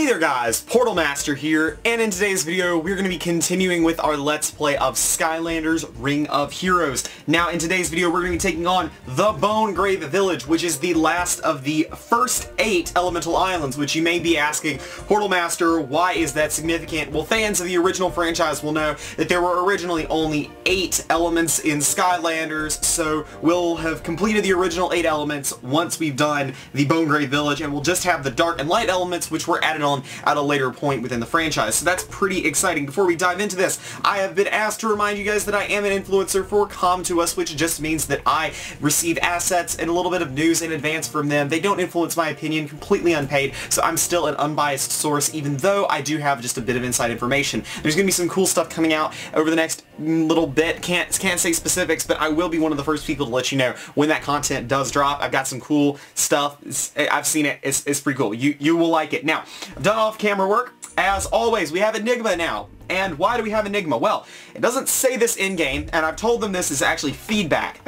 Hey there guys, Portal Master here, and in today's video we're going to be continuing with our Let's Play of Skylanders Ring of Heroes. Now in today's video we're going to be taking on the Bone Grave Village, which is the last of the first 8 elemental islands, which you may be asking, Portal Master, why is that significant? Well, fans of the original franchise will know that there were originally only 8 elements in Skylanders, so we'll have completed the original 8 elements once we've done the Bone Grave Village, and we'll just have the dark and light elements which were added on at a later point within the franchise. So that's pretty exciting. Before we dive into this, I have been asked to remind you guys that I am an influencer for Come To Us, which just means that I receive assets and a little bit of news in advance from them. They don't influence my opinion, completely unpaid, so I'm still an unbiased source, even though I do have just a bit of inside information. There's going to be some cool stuff coming out over the next little bit. Can't say specifics, but I will be one of the first people to let you know when that content does drop. I've got some cool stuff. I've seen it. It's pretty cool. You will like it. Now, I've done off-camera work. As always, we have Enigma now. And why do we have Enigma? Well, it doesn't say this in-game, and I've told them this is actually feedback.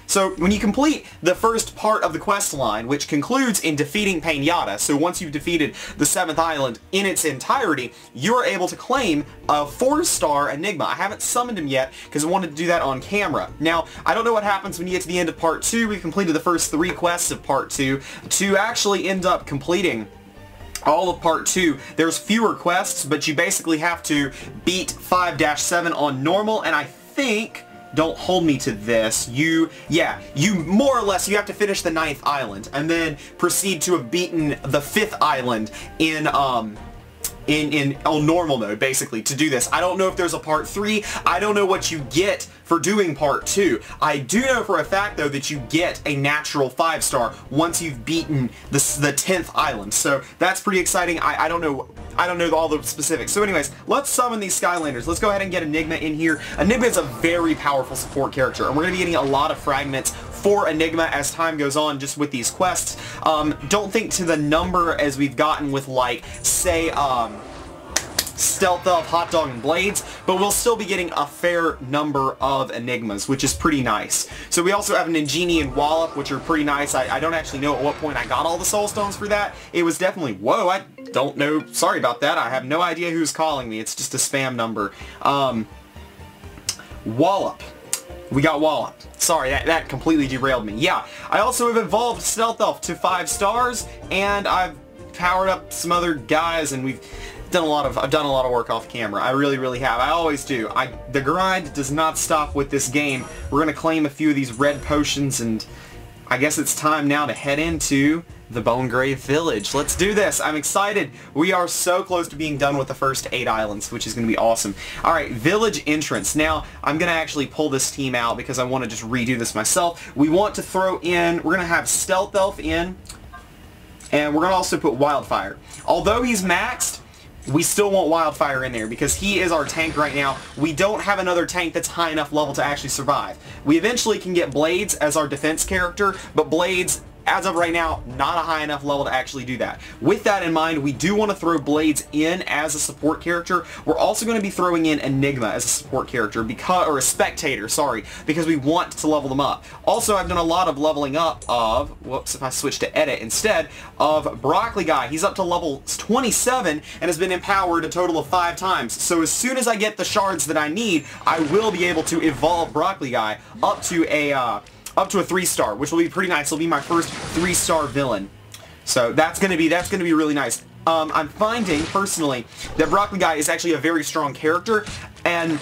So when you complete the first part of the quest line, which concludes in defeating Painata, so once you've defeated the 7th island in its entirety, you're able to claim a 4-star Enigma. I haven't summoned him yet because I wanted to do that on camera. Now, I don't know what happens when you get to the end of Part 2. We've completed the first 3 quests of Part 2. To actually end up completing all of Part 2, there's fewer quests, but you basically have to beat 5-7 on normal, and I think, don't hold me to this, you more or less, you have to finish the 9th island, and then proceed to have beaten the 5th island on normal mode, basically, to do this. I don't know if there's a Part 3. I don't know what you get for doing Part 2. I do know for a fact, though, that you get a natural 5-star once you've beaten the 10th island. So that's pretty exciting. I don't know all the specifics. So anyways, let's summon these Skylanders. Let's go ahead and get Enigma in here. Enigma is a very powerful support character, and we're going to be getting a lot of fragments for Enigma as time goes on just with these quests. Don't think to the number as we've gotten with, like, say, Stealth Elf, Hot Dog, and Blades, but we'll still be getting a fair number of Enigmas, which is pretty nice. So we also have an Ingenie and Wallop, which are pretty nice. I don't actually know at what point I got all the Soul Stones for that. It was definitely, whoa, I don't know, sorry about that. I have no idea who's calling me. It's just a spam number. Wallop. We got Wallop. Sorry, that completely derailed me. Yeah, I also have evolved Stealth Elf to 5 stars, and I've powered up some other guys, and I've done a lot of work off camera. I really have. I always do. The grind does not stop with this game. We're gonna claim a few of these red potions, and I guess it's time now to head into the Bone Grave Village. Let's do this. I'm excited. We are so close to being done with the first 8 islands, which is going to be awesome. Alright, village entrance. Now, I'm going to actually pull this team out because I want to just redo this myself. We want to throw in, we're going to have Stealth Elf in, and we're going to also put Wildfire. Although he's maxed, we still want Wildfire in there because he is our tank right now. We don't have another tank that's high enough level to actually survive. We eventually can get Blades as our defense character, but Blades, as of right now, not a high enough level to actually do that. With that in mind, we do want to throw Blades in as a support character. We're also going to be throwing in Enigma as a support character, or a spectator, sorry, because we want to level them up. Also, I've done a lot of leveling up of, whoops, if I switch to edit instead, of Broccoli Guy. He's up to level 27 and has been empowered a total of 5 times. So as soon as I get the shards that I need, I will be able to evolve Broccoli Guy up to a 3-star, which will be pretty nice. It'll be my first 3-star villain. So that's gonna be really nice. I'm finding personally that Broccoli Guy is actually a very strong character, and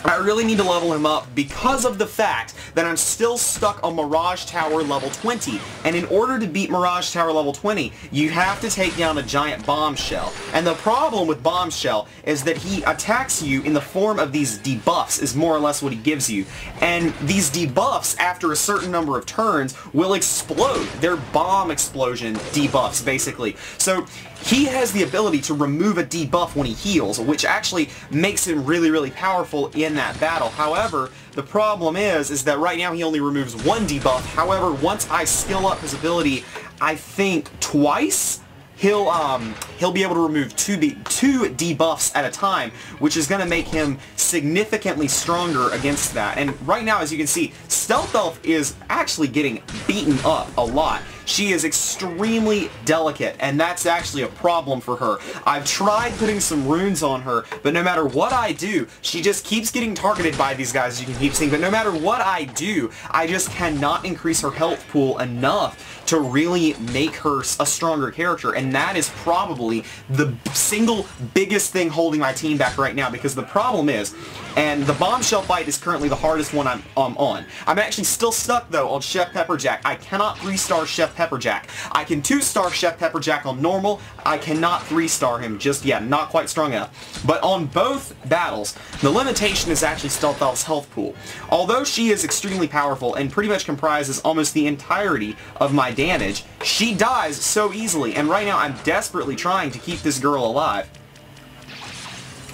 I really need to level him up because of the fact that I'm still stuck on Mirage Tower level 20. And in order to beat Mirage Tower level 20, you have to take down a giant bombshell. And the problem with bombshell is that he attacks you in the form of these debuffs, is more or less what he gives you. And these debuffs, after a certain number of turns, will explode. They're bomb explosion debuffs, basically. So he has the ability to remove a debuff when he heals, which actually makes him really powerful in that battle. However, the problem is that right now he only removes 1 debuff. However, once I skill up his ability, I think twice, he'll be able to remove two debuffs at a time, which is going to make him significantly stronger against that. And right now, as you can see, Stealth Elf is actually getting beaten up a lot. she is extremely delicate, and that's actually a problem for her. I've tried putting some runes on her, but no matter what I do, she just keeps getting targeted by these guys, as you can keep seeing, but no matter what I do, I just cannot increase her health pool enough to really make her a stronger character, and that is probably the single biggest thing holding my team back right now, because the problem is, and the bombshell fight is currently the hardest one I'm on. I'm actually still stuck, though, on Chef Pepperjack. I cannot 3-star Chef Pepperjack. I can 2-star Chef Pepperjack on normal. I cannot 3-star him just yet. Not quite strong enough. But on both battles, the limitation is actually Stealthelf's health pool. Although she is extremely powerful and pretty much comprises almost the entirety of my damage, she dies so easily, and right now I'm desperately trying to keep this girl alive.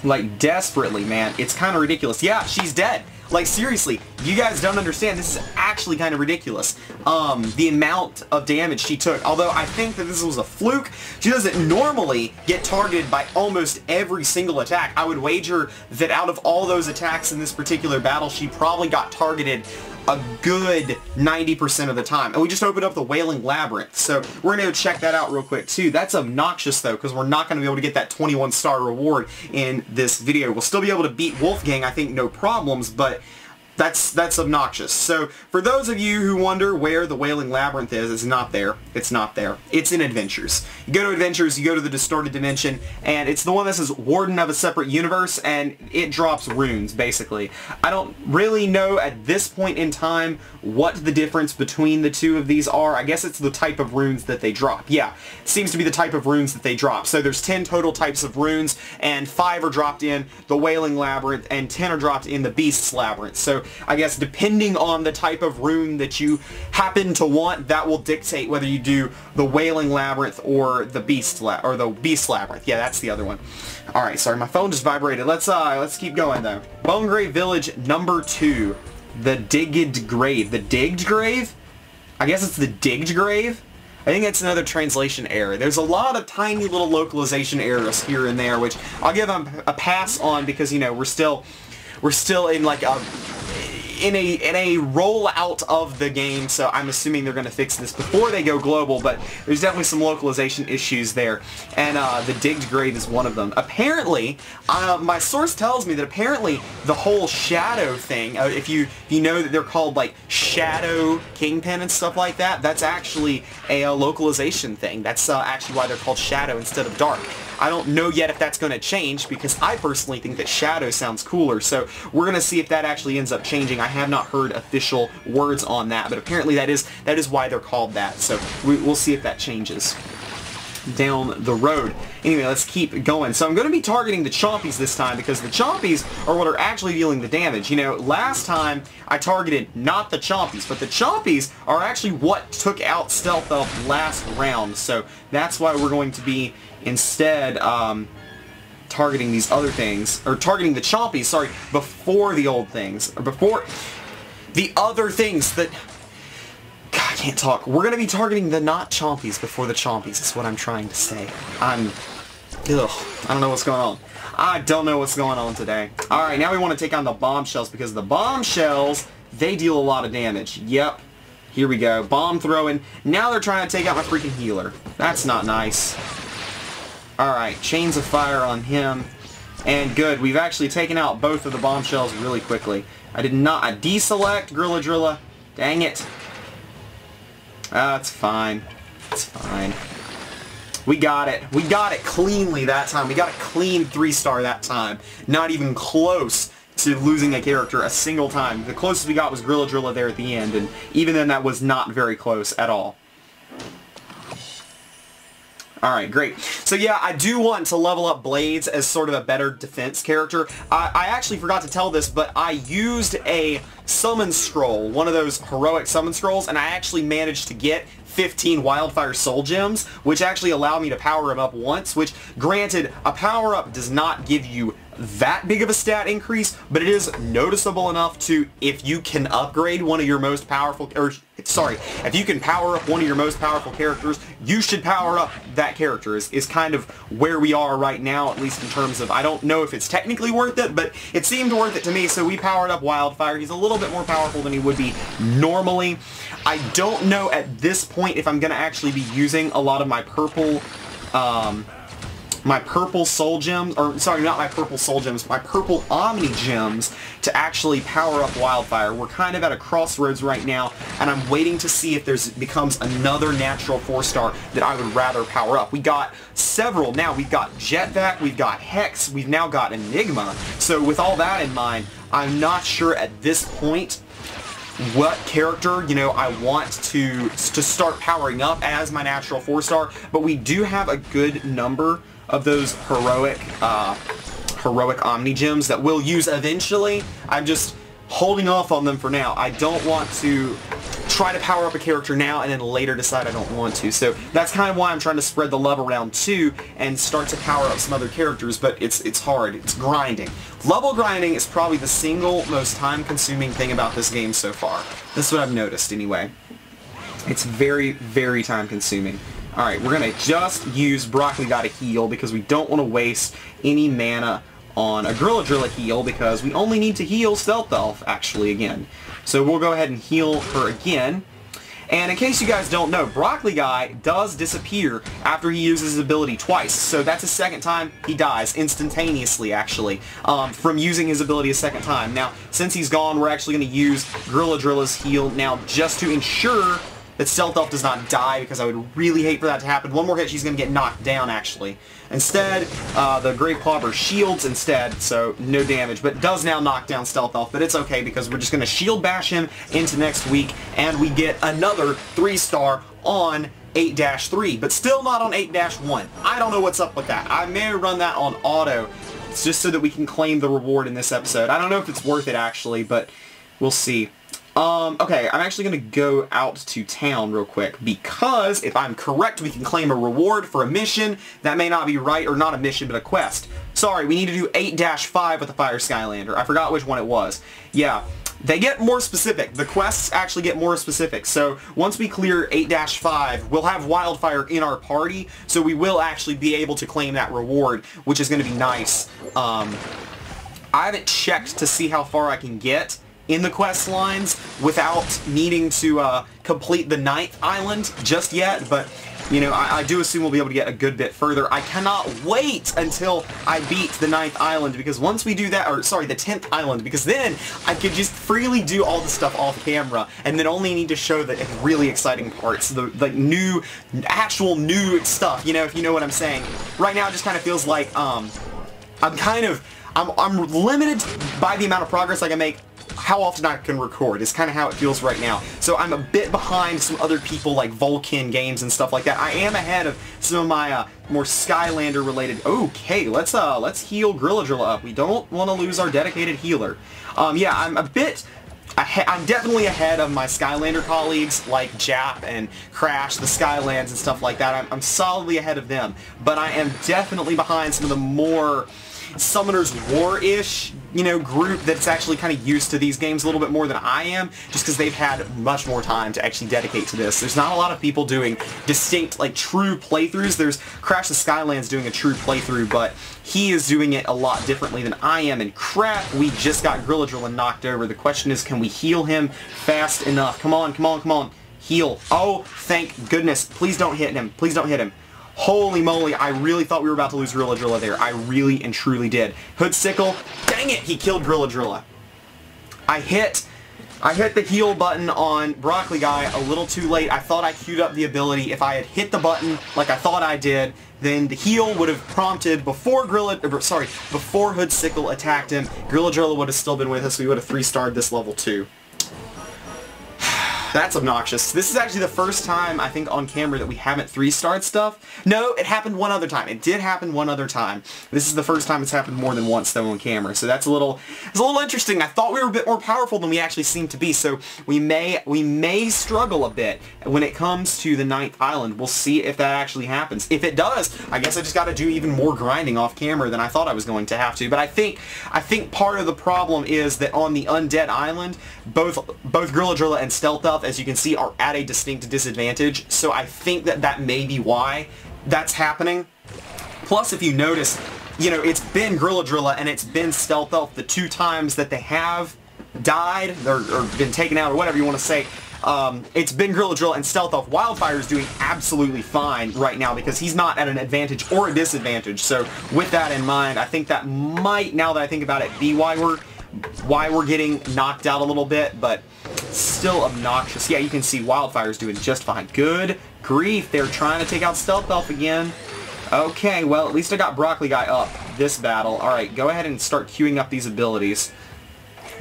Like, desperately, man. It's kind of ridiculous. Yeah, she's dead. Like, seriously, you guys don't understand. This is actually kind of ridiculous. The amount of damage she took. Although, I think that this was a fluke. She doesn't normally get targeted by almost every single attack. I would wager that out of all those attacks in this particular battle, she probably got targeted a good 90% of the time. And we just opened up the Whaling Labyrinth, so we're going to go check that out real quick too. That's obnoxious though, because we're not going to be able to get that 21-star reward in this video. We'll still be able to beat Wolfgang, I think, no problems, but that's obnoxious. So for those of you who wonder where the Whaling Labyrinth is, it's not there. It's not there. It's in Adventures. You go to Adventures, you go to the Distorted Dimension, and it's the one that says Warden of a Separate Universe, and it drops runes, basically. I don't really know at this point in time what the difference between the two of these are. I guess it's the type of runes that they drop. Yeah, it seems to be the type of runes that they drop. So there's 10 total types of runes, and 5 are dropped in the Whaling Labyrinth, and 10 are dropped in the Beast's Labyrinth. So I guess depending on the type of rune that you happen to want, that will dictate whether you do the Whaling Labyrinth or the Beast Labyrinth. Yeah, that's the other one. All right, sorry, my phone just vibrated. Let's keep going though. Bone Grave Village number 2, the Digged Grave. The Digged Grave? I guess it's the Digged Grave. I think that's another translation error. There's a lot of tiny little localization errors here and there, which I'll give them a pass on because, you know, we're still in like in a rollout of the game, so I'm assuming they're going to fix this before they go global, but there's definitely some localization issues there, and the Digged Grave is one of them. Apparently, my source tells me that apparently the whole Shadow thing, if you know that they're called like Shadow Kingpin and stuff like that, that's actually a localization thing. That's actually why they're called Shadow instead of Dark. I don't know yet if that's going to change, because I personally think that Shadow sounds cooler, so we're going to see if that actually ends up changing. I have not heard official words on that, but apparently that is why they're called that, so we'll see if that changes down the road. Anyway, let's keep going. So I'm going to be targeting the Chompies this time, because the Chompies are what are actually dealing the damage. You know, last time I targeted not the Chompies, but the Chompies are actually what took out Stealthelf last round, so that's why we're going to be instead targeting these other things, or targeting the Chompies, sorry, before the old things, or before the other things that... God, I can't talk. We're going to be targeting the not Chompies before the Chompies, is what I'm trying to say. I don't know what's going on. I don't know what's going on today. Alright, now we want to take on the Bombshells, because the Bombshells, they deal a lot of damage. Yep. Here we go. Bomb throwing. Now they're trying to take out my freaking healer. That's not nice. Alright, Chains of Fire on him. And good, we've actually taken out both of the Bombshells really quickly. I deselect Grilladrilla. Dang it. It's fine. It's fine. We got it. We got it cleanly that time. We got a clean 3-star that time. Not even close to losing a character a single time. The closest we got was Grilladrilla there at the end, and even then that was not very close at all. Alright, great. So yeah, I do want to level up Blades as sort of a better defense character. I actually forgot to tell this, but I used a summon scroll, one of those heroic summon scrolls, and I actually managed to get 15 Wildfire Soul Gems, which actually allow me to power him up once, which, granted, a power-up does not give you that big of a stat increase, but it is noticeable enough to, if you can upgrade one of your most powerful, or if you can power up one of your most powerful characters, you should power up that character is kind of where we are right now, at least in terms of, I don't know if it's technically worth it, but it seemed worth it to me, so we powered up Wildfire. He's a little bit more powerful than he would be normally. I don't know at this point if I'm going to actually be using a lot of my purple soul gems, or sorry, not my purple soul gems, my purple Omni gems to actually power up Wildfire. We're kind of at a crossroads right now, and I'm waiting to see if there's becomes another natural 4-star that I would rather power up. We got several now. We've got Jetvac, we've got Hex, we've now got Enigma. So with all that in mind, I'm not sure at this point what character, you know, I want to start powering up as my natural 4-star, but we do have a good number of those heroic Omni gems that we'll use eventually. I'm just holding off on them for now. I don't want to try to power up a character now and then later decide I don't want to. So that's kind of why I'm trying to spread the love around too and start to power up some other characters, but it's hard. It's grinding. Level grinding is probably the single most time-consuming thing about this game so far. That's what I've noticed anyway. It's very, very time-consuming. Alright, we're going to just use Broccoli Guy to heal because we don't want to waste any mana on a Grilladrilla heal because we only need to heal Stealth Elf actually again. So we'll go ahead and heal her again. And in case you guys don't know, Broccoli Guy does disappear after he uses his ability twice. So that's the second time he dies, instantaneously actually, from using his ability a second time. Now, since he's gone, we're actually going to use Grilladrilla's heal now just to ensure that Stealth Elf does not die, because I would really hate for that to happen. One more hit, she's going to get knocked down, actually. Instead, the Grave Clobber shields instead, so no damage, but does now knock down Stealth Elf, but it's okay, because we're just going to shield bash him into next week, and we get another 3-star on 8-3, but still not on 8-1. I don't know what's up with that. I may run that on auto, just so that we can claim the reward in this episode. I don't know if it's worth it, actually, but we'll see. Okay, I'm actually going to go out to town real quick, because if I'm correct, we can claim a reward for a mission. That may not be right, or not a mission, but a quest. Sorry, we need to do 8-5 with the Fire Skylander. I forgot which one it was. Yeah, they get more specific. The quests actually get more specific. So once we clear 8-5, we'll have Wildfire in our party, so we will actually be able to claim that reward, which is going to be nice. I haven't checked to see how far I can get in the quest lines without needing to complete the 9th island just yet, but you know, I do assume we'll be able to get a good bit further. I cannot wait until I beat the 9th island, because once we do that, or sorry, the 10th island, because then I could just freely do all the stuff off camera and then only need to show the really exciting parts, the like actual new stuff, you know, if you know what I'm saying. Right now it just kind of feels like I'm limited by the amount of progress I can make, how often I can record is kind of how it feels right now. So I'm a bit behind some other people like Vulcan games and stuff like that. I am ahead of some of my more Skylander related. Okay, let's heal Grilladrilla up. We don't want to lose our dedicated healer. Yeah, I'm definitely ahead of my Skylander colleagues like Jap and Crash, the Skylands and stuff like that. I'm solidly ahead of them, but I am definitely behind some of the more Summoner's War-ish, you know, group that's actually kind of used to these games a little bit more than I am, just because they've had much more time to actually dedicate to this. There's not a lot of people doing distinct, like, true playthroughs. There's Crash the Skylands doing a true playthrough, but he is doing it a lot differently than I am, and crap, we just got Grilladrilla knocked over. The question is, can we heal him fast enough? Come on, come on, come on. Heal. Oh, thank goodness. Please don't hit him. Please don't hit him. Holy moly, I really thought we were about to lose Grilladrilla there. I really and truly did. Hood Sickle, dang it, he killed Grilladrilla. I hit the heal button on Broccoli Guy a little too late. I thought I queued up the ability. If I had hit the button like I thought I did, then the heal would have prompted before before Hood Sickle attacked him. Grilladrilla would have still been with us. We would have 3-starred this level too. That's obnoxious. This is actually the first time, I think, on camera that we haven't 3-starred stuff. No, it happened one other time. It did happen one other time. This is the first time it's happened more than once, though, on camera. So that's a little interesting. I thought we were a bit more powerful than we actually seem to be. So we may struggle a bit when it comes to the 9th island. We'll see if that actually happens. If it does, I guess I just got to do even more grinding off camera than I thought I was going to have to. But I think part of the problem is that on the Undead Island, both Grilladrilla and Stealth Elf Elf, as you can see, are at a distinct disadvantage, so I think that that may be why that's happening. Plus, if you notice, you know, it's been Grilladrilla and it's been Stealth Elf the 2 times that they have died, or been taken out, or whatever you want to say. It's been Grilladrilla and Stealth Elf. Wildfire is doing absolutely fine right now because he's not at an advantage or a disadvantage. So with that in mind, I think that might, now that I think about it, be why we're getting knocked out a little bit, but still obnoxious. Yeah, you can see Wildfire's doing just fine. Good grief, they're trying to take out Stealth Elf again. Okay, well, at least I got Broccoli Guy up this battle. Alright, go ahead and start queuing up these abilities.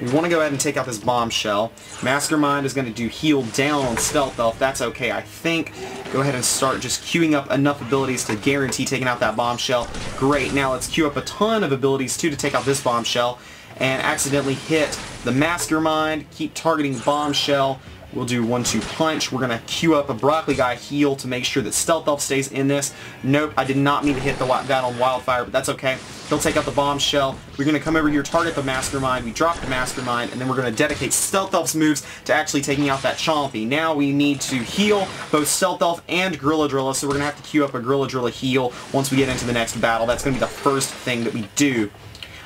We want to go ahead and take out this Bombshell. Mastermind is going to do heal down on Stealth Elf. That's okay, I think. Go ahead and start just queuing up enough abilities to guarantee taking out that Bombshell. Great, now let's queue up a ton of abilities too to take out this Bombshell. And accidentally hit the Mastermind. Keep targeting Bombshell. We'll do 1-2 punch. We're going to queue up a Broccoli Guy heal to make sure that Stealth Elf stays in this. Nope, I did not mean to hit that on Wildfire, but that's okay. He'll take out the Bombshell. We're going to come over here, target the Mastermind. We drop the Mastermind, and then we're going to dedicate Stealth Elf's moves to actually taking out that Chompy. Now we need to heal both Stealth Elf and Grilladrilla, so we're going to have to queue up a Grilladrilla heal once we get into the next battle. That's going to be the first thing that we do.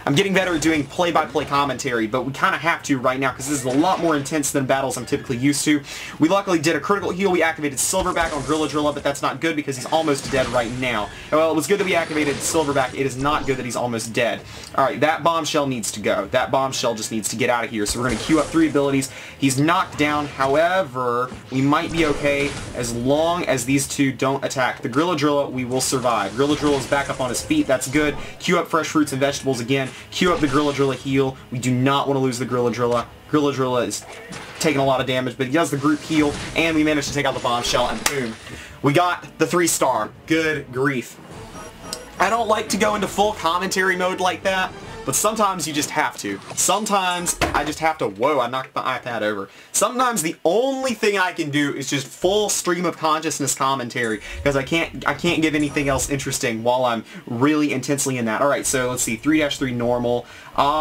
I'm getting better at doing play-by-play commentary, but we kind of have to right now because this is a lot more intense than battles I'm typically used to. We luckily did a critical heal. We activated Silverback on Grilladrilla, but that's not good because he's almost dead right now. Well, it was good that we activated Silverback. It is not good that he's almost dead. Alright, that Bombshell needs to go. That Bombshell just needs to get out of here. So we're going to queue up 3 abilities. He's knocked down. However, we might be okay as long as these 2 don't attack. The Grilladrilla, we will survive. Grilladrilla is back up on his feet. That's good. Queue up fresh fruits and vegetables again. Queue up the Grilladrilla heal. We do not want to lose the Grilladrilla. Grilladrilla is taking a lot of damage, but he does the group heal, and we managed to take out the Bombshell, and boom. We got the 3-star. Good grief. I don't like to go into full commentary mode like that, but sometimes you just have to. Sometimes I just have to, whoa, I knocked the iPad over. Sometimes the only thing I can do is just full stream of consciousness commentary, because I can't give anything else interesting while I'm really intensely in that. Alright, so let's see, 3-3 normal.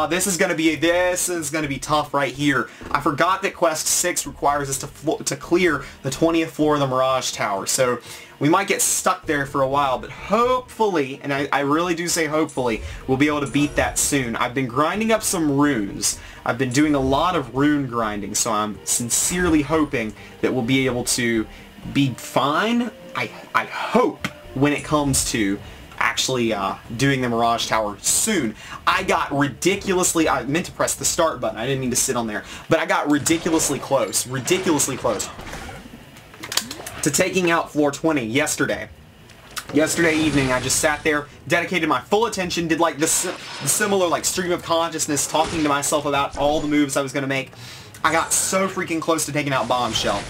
This is gonna be tough right here. I forgot that Quest 6 requires us to clear the 20th floor of the Mirage Tower, so we might get stuck there for a while, but hopefully, and I really do say hopefully, we'll be able to beat that soon. I've been grinding up some runes. I've been doing a lot of rune grinding, so I'm sincerely hoping that we'll be able to be fine, I hope, when it comes to actually doing the Mirage Tower soon. I meant to press the start button, I didn't mean to sit on there, but I got ridiculously close to taking out floor 20 yesterday. Yesterday evening, I just sat there, dedicated my full attention, did like the similar like stream of consciousness, talking to myself about all the moves I was going to make. I got so freaking close to taking out Bombshell.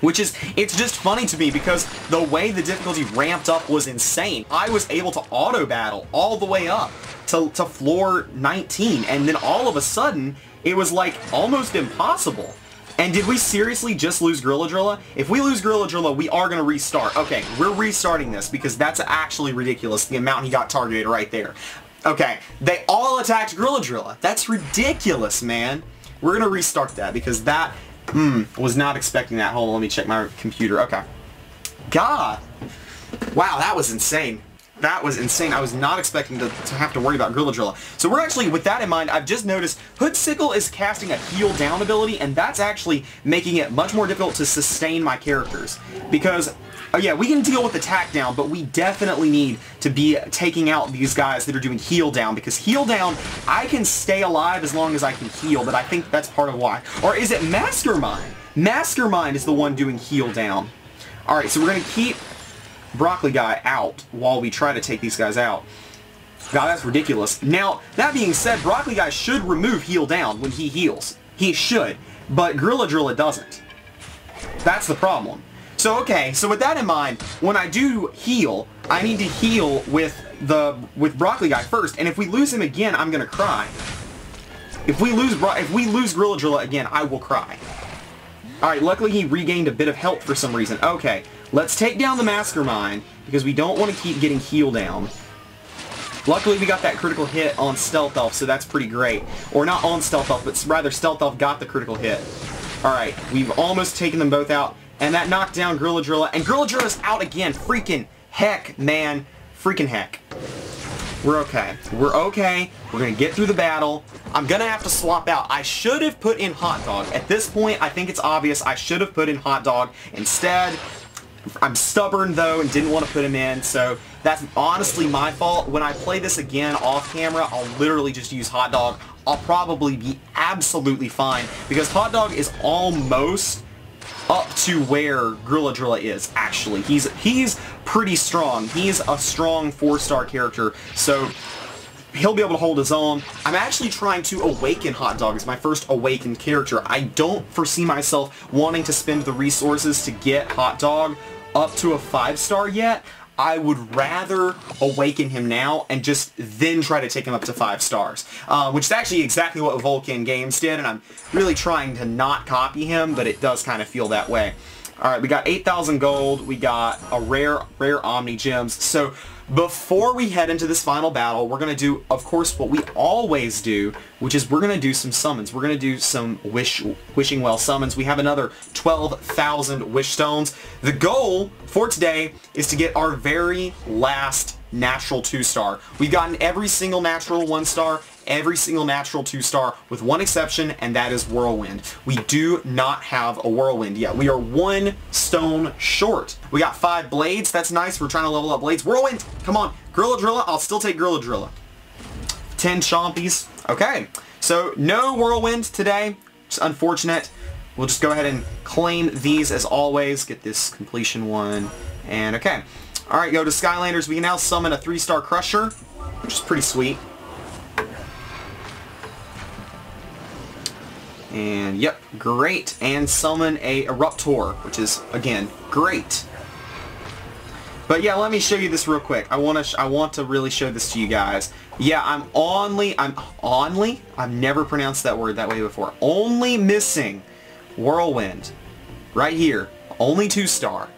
It's just funny to me because the way the difficulty ramped up was insane. I was able to auto battle all the way up to floor 19, and then all of a sudden, it was like almost impossible. And did we seriously just lose Grilladrilla? If we lose Grilladrilla, we are going to restart. Okay, we're restarting this because that's actually ridiculous, the amount he got targeted right there. Okay, they all attacked Grilladrilla. That's ridiculous, man. We're going to restart that because that, was not expecting that. Hold on, let me check my computer. Okay. God. Wow, that was insane. That was insane. I was not expecting to have to worry about Grilladrilla. So we're actually, with that in mind, I've just noticed Hoodsickle is casting a heal down ability, and that's actually making it much more difficult to sustain my characters. Because, yeah, we can deal with attack down, but we definitely need to be taking out these guys that are doing heal down, because heal down, I can stay alive as long as I can heal, but I think that's part of why. Or is it Mastermind? Mastermind is the one doing heal down. Alright, so we're going to keep Broccoli Guy out while we try to take these guys out. God, that's ridiculous. Now, that being said, Broccoli Guy should remove heal down when he heals. He should, but Grilladrilla doesn't. That's the problem. So, okay, so with that in mind, when I do heal, I need to heal with Broccoli Guy first, and if we lose him again, I'm gonna cry. If we lose Grilladrilla again, I will cry. Alright, luckily he regained a bit of health for some reason. Okay, let's take down the Mastermind, because we don't want to keep getting heal down. Luckily we got that critical hit on Stealth Elf, so that's pretty great. Or not on Stealth Elf, but rather Stealth Elf got the critical hit. Alright, we've almost taken them both out. And that knocked down Grilladrilla. And Grilladrilla's out again. Freaking heck, man. Freaking heck. We're okay. We're okay. We're going to get through the battle. I'm going to have to swap out. I should have put in Hot Dog. At this point, I think it's obvious I should have put in Hot Dog. Instead, I'm stubborn, though, and didn't want to put him in. So that's honestly my fault. When I play this again off camera, I'll literally just use Hot Dog. I'll probably be absolutely fine. Because Hot Dog is almost up to where Grilladrilla is, actually. He's pretty strong. He's a strong 4-star character, so he'll be able to hold his own. I'm actually trying to awaken Hot Dog as my first awakened character. I don't foresee myself wanting to spend the resources to get Hot Dog up to a 5-star yet. I would rather awaken him now and just then try to take him up to 5 stars. Which is actually exactly what Wolfgang Games did, and I'm really trying to not copy him, but it does kind of feel that way. Alright, we got 8,000 gold, we got a rare Omni Gems. So before we head into this final battle, we're going to do, of course, what we always do, which is we're going to do some summons. We're going to do some Wishing Well summons. We have another 12,000 Wish Stones. The goal for today is to get our very last natural 2-star. We've gotten every single natural 1-star, every single natural 2-star, with one exception, and that is Whirlwind. We do not have a Whirlwind yet. We are 1 stone short. We got 5 blades. That's nice. We're trying to level up blades. Whirlwind! Come on. Grilladrilla. I'll still take Grilladrilla. 10 Chompies. Okay. So, no Whirlwind today. It's unfortunate. We'll just go ahead and claim these as always. Get this completion one. And okay. Alright, go to Skylanders. We can now summon a 3-star Crusher, which is pretty sweet. And, yep, great. And summon a Eruptor, which is, again, great. But yeah, let me show you this real quick. I want to really show this to you guys. Yeah, I've never pronounced that word that way before. Only missing Whirlwind. Right here. Only 2-star.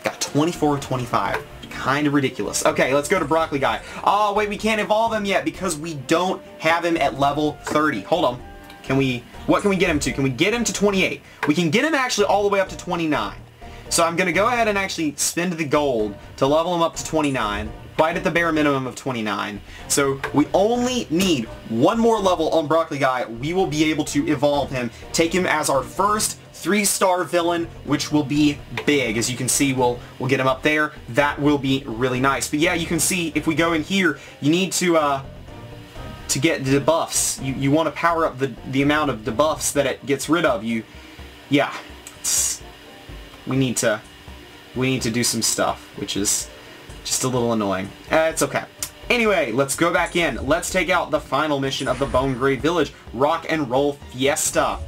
Got 24, 25. Kind of ridiculous. Okay, let's go to Broccoli Guy. Oh, wait, we can't evolve him yet because we don't have him at level 30. Hold on. What can we get him to? Can we get him to 28? We can get him actually all the way up to 29. So I'm going to go ahead and actually spend the gold to level him up to 29. Bite at the bare minimum of 29. So we only need one more level on Broccoli Guy. We will be able to evolve him, take him as our first 3-star villain, which will be big. As you can see, we'll get him up there. That will be really nice. But yeah, you can see if we go in here, you need to get the debuffs. You want to power up the amount of debuffs that it gets rid of. Yeah, we need to do some stuff, which is just a little annoying. It's okay. Anyway, let's go back in. Let's take out the final mission of the Bone Grave Village, Rock and Roll Fiesta,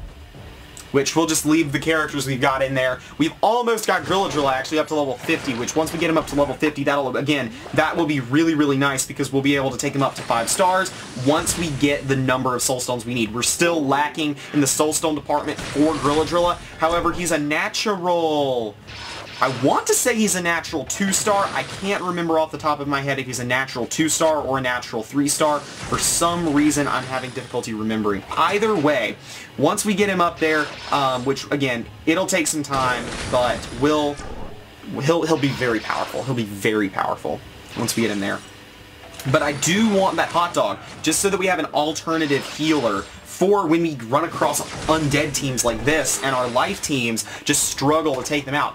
which we'll just leave the characters we've got in there. We've almost got Grilladrilla actually up to level 50, which once we get him up to level 50, that will be really, really nice because we'll be able to take him up to 5 stars once we get the number of Soul Stones we need. We're still lacking in the Soul Stone department for Grilladrilla. However, he's a natural... I want to say he's a natural 2-star. I can't remember off the top of my head if he's a natural 2-star or a natural 3-star. For some reason, I'm having difficulty remembering. Either way, once we get him up there, which, again, it'll take some time, but he'll be very powerful. He'll be very powerful once we get him there. But I do want that Hot Dog, just so that we have an alternative healer for when we run across undead teams like this and our life teams just struggle to take them out.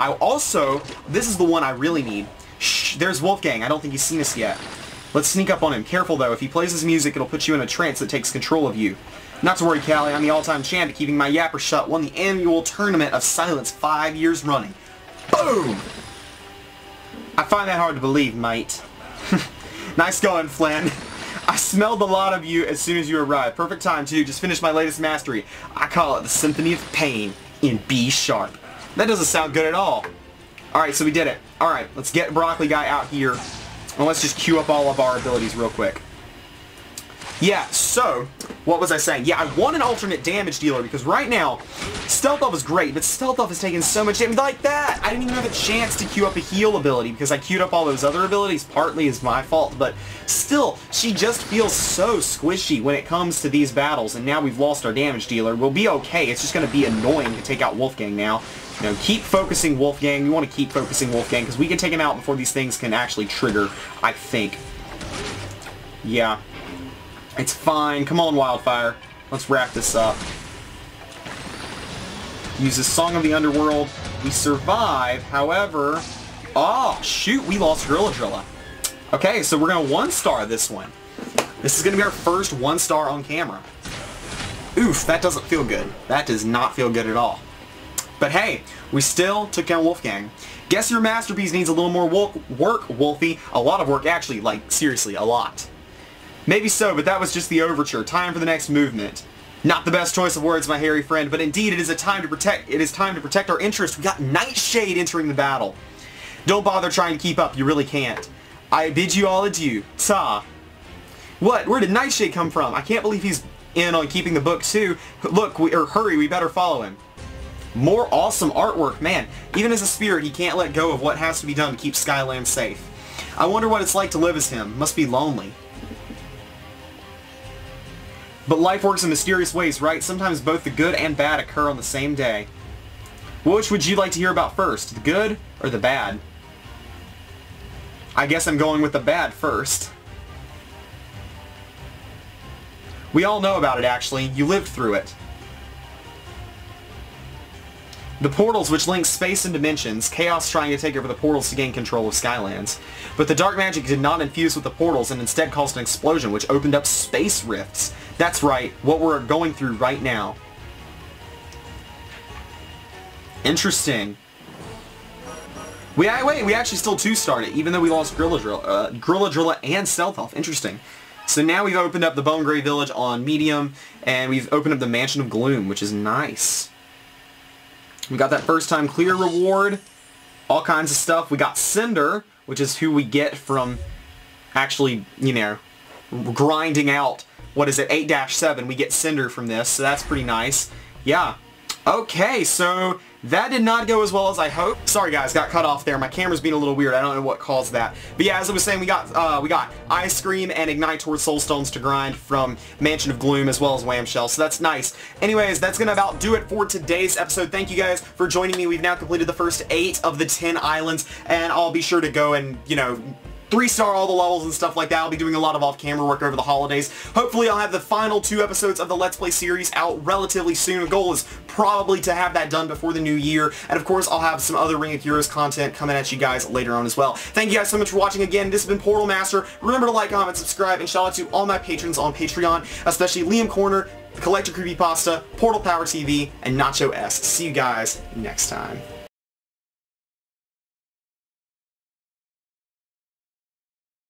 This is the one I really need. Shh, there's Wolfgang. I don't think he's seen us yet. Let's sneak up on him. Careful though, if he plays his music, it'll put you in a trance that takes control of you. Not to worry, Callie, I'm the all-time champ at keeping my yapper shut. Won the annual tournament of silence 5 years running. Boom! I find that hard to believe, mate. Nice going, Flynn. I smelled a lot of you as soon as you arrived. Perfect time, too. Just finished my latest mastery. I call it the Symphony of Pain in B sharp. That doesn't sound good at all. Alright, so we did it. Alright, let's get Broccoli Guy out here. And let's just queue up all of our abilities real quick. Yeah, so what was I saying? Yeah, I want an alternate damage dealer because right now, Stealth Elf is great, but Stealth Elf is taking so much damage like that. I didn't even have a chance to queue up a heal ability because I queued up all those other abilities. Partly is my fault, but still, she just feels so squishy when it comes to these battles, and now we've lost our damage dealer. We'll be okay. It's just going to be annoying to take out Wolfgang now. You know, keep focusing Wolfgang. We want to keep focusing Wolfgang because we can take him out before these things can actually trigger, I think. Yeah. It's fine. Come on, Wildfire. Let's wrap this up. Use the Song of the Underworld. We survive, however... Oh, shoot, we lost Drilla. Okay, so we're going to 1-star this one. This is going to be our first 1-star on camera. Oof, that doesn't feel good. That does not feel good at all. But hey, we still took down Wolfgang. Guess your masterpiece needs a little more work, Wolfie. A lot of work, actually. Like, seriously, a lot. Maybe so, but that was just the overture. Time for the next movement. Not the best choice of words, my hairy friend, but indeed it is time to protect our interest. We got Nightshade entering the battle. Don't bother trying to keep up, you really can't. I bid you all adieu. Ta. What? Where did Nightshade come from? I can't believe he's in on keeping the book too. Look, hurry, we better follow him. More awesome artwork, man. Even as a spirit, he can't let go of what has to be done to keep Skyland safe. I wonder what it's like to live as him. Must be lonely. But life works in mysterious ways, right? Sometimes both the good and bad occur on the same day. Which would you like to hear about first? The good or the bad? I guess I'm going with the bad first. We all know about it, actually. You lived through it. The portals which link space and dimensions, Chaos trying to take over the portals to gain control of Skylands. But the dark magic did not infuse with the portals and instead caused an explosion which opened up space rifts. That's right, what we're going through right now. Interesting. We actually still 2-starred it, even though we lost Drilla and Stealth Elf. Interesting. So now we've opened up the Bone Grey Village on medium, and we've opened up the Mansion of Gloom, which is nice. We got that first time clear reward, all kinds of stuff. We got Cinder, which is who we get from actually, you know, grinding out, what is it, 8-7. We get Cinder from this, so that's pretty nice. Yeah. Okay, so that did not go as well as I hoped. Sorry guys, got cut off there. My camera's being a little weird. I don't know what caused that. But yeah, as I was saying, we got Ice Scream and Ignite Towards Soulstones to grind from Mansion of Gloom as well as Whamshell, so that's nice. Anyways, that's gonna about do it for today's episode. Thank you guys for joining me. We've now completed the first 8 of the 10 islands, and I'll be sure to go and, you know, 3-star all the levels and stuff like that. I'll be doing a lot of off-camera work over the holidays. Hopefully I'll have the final 2 episodes of the Let's Play series out relatively soon. The goal is probably to have that done before the new year. And of course I'll have some other Ring of Heroes content coming at you guys later on as well. Thank you guys so much for watching again. This has been Portal Master. Remember to like, comment, subscribe, and shout out to all my patrons on Patreon, especially Liam Corner, Collector Creepypasta, Portal Power TV, and Nacho S. See you guys next time.